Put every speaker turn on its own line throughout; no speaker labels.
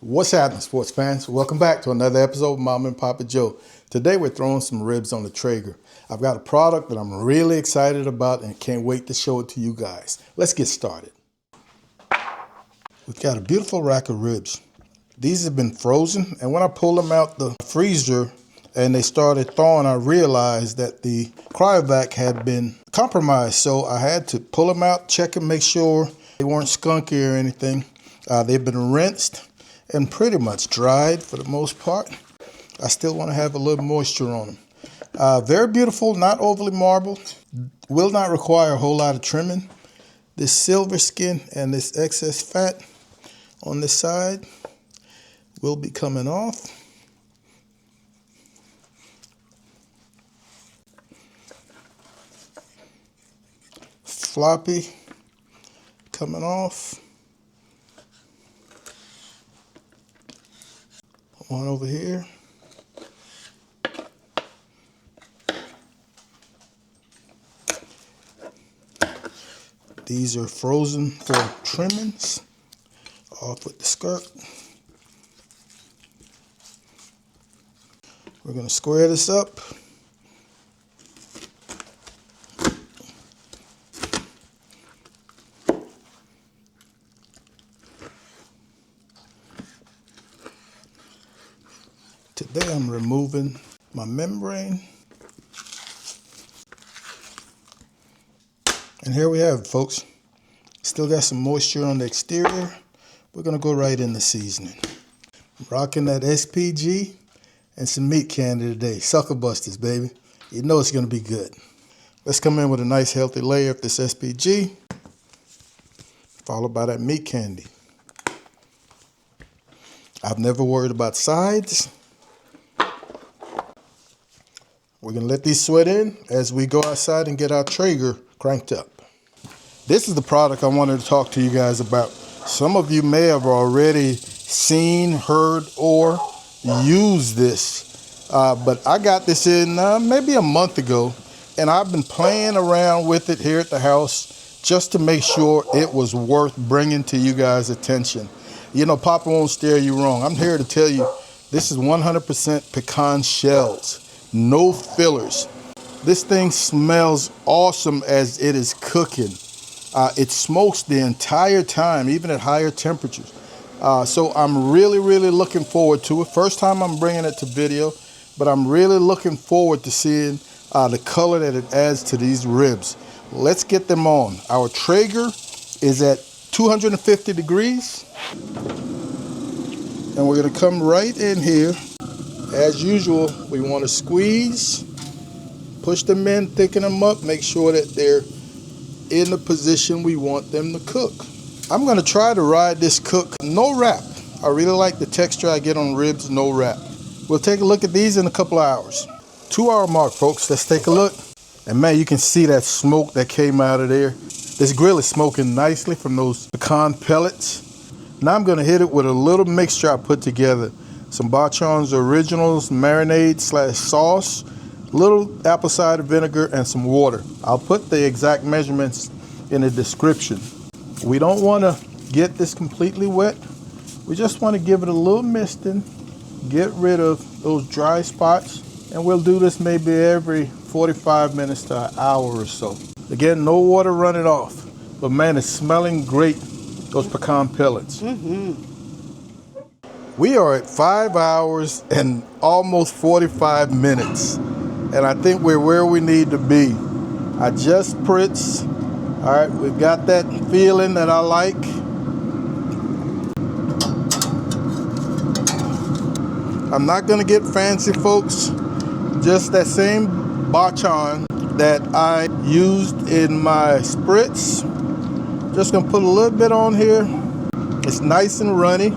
What's happening, sports fans? Welcome back to another episode of Mama and Papa Joe. Today we're throwing some ribs on the Traeger. I've got a product that I'm really excited about and can't wait to show it to you guys. Let's get started. We've got a beautiful rack of ribs. These have been frozen, and when I pulled them out the freezer and they started thawing, I realized that the cryovac had been compromised. So I had to pull them out, check and make sure they weren't skunky or anything. They've been rinsed and pretty much dried for the most part. I still want to have a little moisture on them. Very beautiful, not overly marbled. Will not require a whole lot of trimming. This silver skin and this excess fat on this side will be coming off. Floppy coming off. One over here. These are frozen for trimmings. Off with the skirt. We're going to square this up. Today I'm removing my membrane. And here we have it, folks. Still got some moisture on the exterior. We're going to go right in the seasoning. I'm rocking that SPG and some meat candy today. SuckleBusters, baby. You know it's going to be good. Let's come in with a nice healthy layer of this SPG, followed by that meat candy. I've never worried about sides. We're going to let these sweat in as we go outside and get our Traeger cranked up. This is the product I wanted to talk to you guys about. Some of you may have already seen, heard, or used this. But I got this in maybe a month ago, and I've been playing around with it here at the house just to make sure it was worth bringing to you guys' attention. You know, Papa won't steer you wrong. I'm here to tell you this is 100% pecan shells. No fillers. This thing smells awesome as it is cooking. It smokes the entire time, even at higher temperatures. So I'm really looking forward to it. First time I'm bringing it to video, but I'm really looking forward to seeing the color that it adds to these ribs. Let's get them on. Our Traeger is at 250 degrees. And we're going to come right in here. As usual, we want to squeeze, push them in, thicken them up, make sure that they're in the position we want them to cook. I'm going to try to ride this cook no wrap. I really like the texture I get on ribs, no wrap. We'll take a look at these in a couple of hours. 2-hour mark, folks. Let's take a look. And man, you can see that smoke that came out of there. This grill is smoking nicely from those pecan pellets. Now I'm going to hit it with a little mixture I put together. Some Bachon's Originals marinade / sauce, little apple cider vinegar, and some water. I'll put the exact measurements in the description. We don't want to get this completely wet. We just want to give it a little misting, get rid of those dry spots, and we'll do this maybe every 45 minutes to an hour or so. Again, no water running off, but man, it's smelling great, those pecan pellets. We are at 5 hours and almost 45 minutes, and I think we're where we need to be. I just spritz. All right, we've got that feeling that I like. I'm not gonna get fancy, folks. Just that same Bachon that I used in my spritz. Just gonna put a little bit on here. It's nice and runny.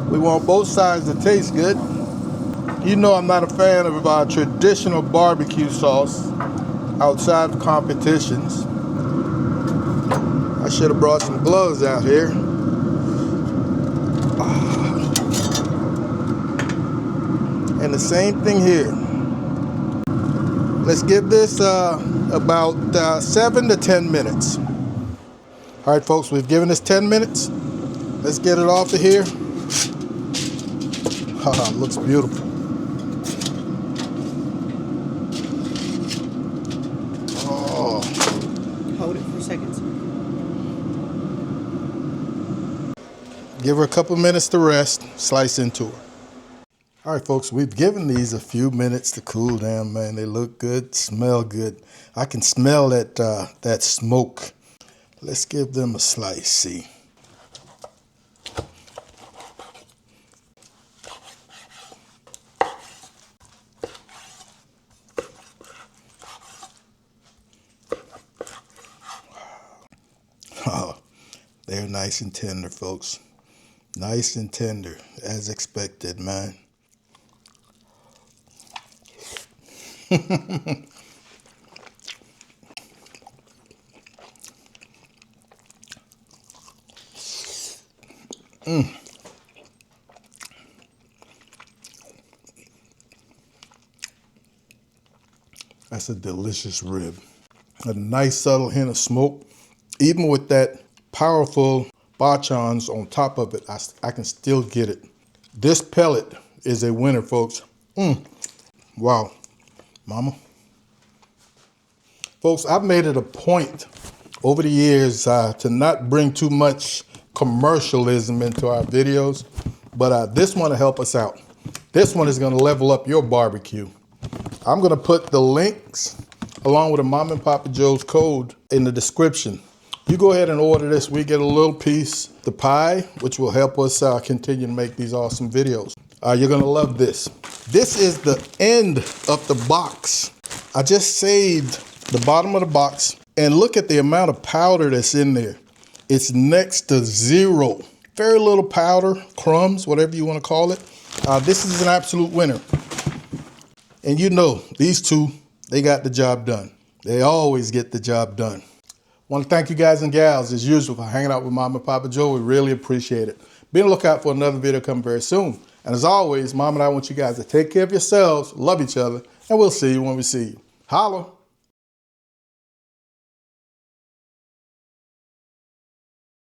We want both sides to taste good. You know I'm not a fan of traditional barbecue sauce outside of competitions. I should have brought some gloves out here. And the same thing here. Let's give this about 7 to 10 minutes. All right, folks, we've given this 10 minutes. Let's get it off of here. Haha, looks beautiful. Oh.
Hold it for seconds.
Give her a couple minutes to rest, slice into her. All right, folks, we've given these a few minutes to cool down, man. They look good, smell good. I can smell that smoke. Let's give them a slice, see. Oh, they're nice and tender, folks. Nice and tender, as expected, man. That's a delicious rib. A nice subtle hint of smoke. Even with that powerful bachans on top of it, I can still get it. This pellet is a winner, folks. Wow, mama. Folks, I've made it a point over the years to not bring too much commercialism into our videos, but this one will help us out. This one is gonna level up your barbecue. I'm gonna put the links along with a MAMAPAPAJOE's code in the description. You go ahead and order this. We get a little piece, the pie, which will help us continue to make these awesome videos. You're gonna love this. This is the end of the box. I just saved the bottom of the box, and look at the amount of powder that's in there. It's next to zero. Very little powder, crumbs, whatever you wanna call it. This is an absolute winner. And you know, these two, they got the job done. They always get the job done. Want to thank you guys and gals, as usual, for hanging out with MAMAPAPAJOE. We really appreciate it. Be on the lookout for another video coming very soon. And as always, Mom and I want you guys to take care of yourselves, love each other, and we'll see you when we see you. Holla.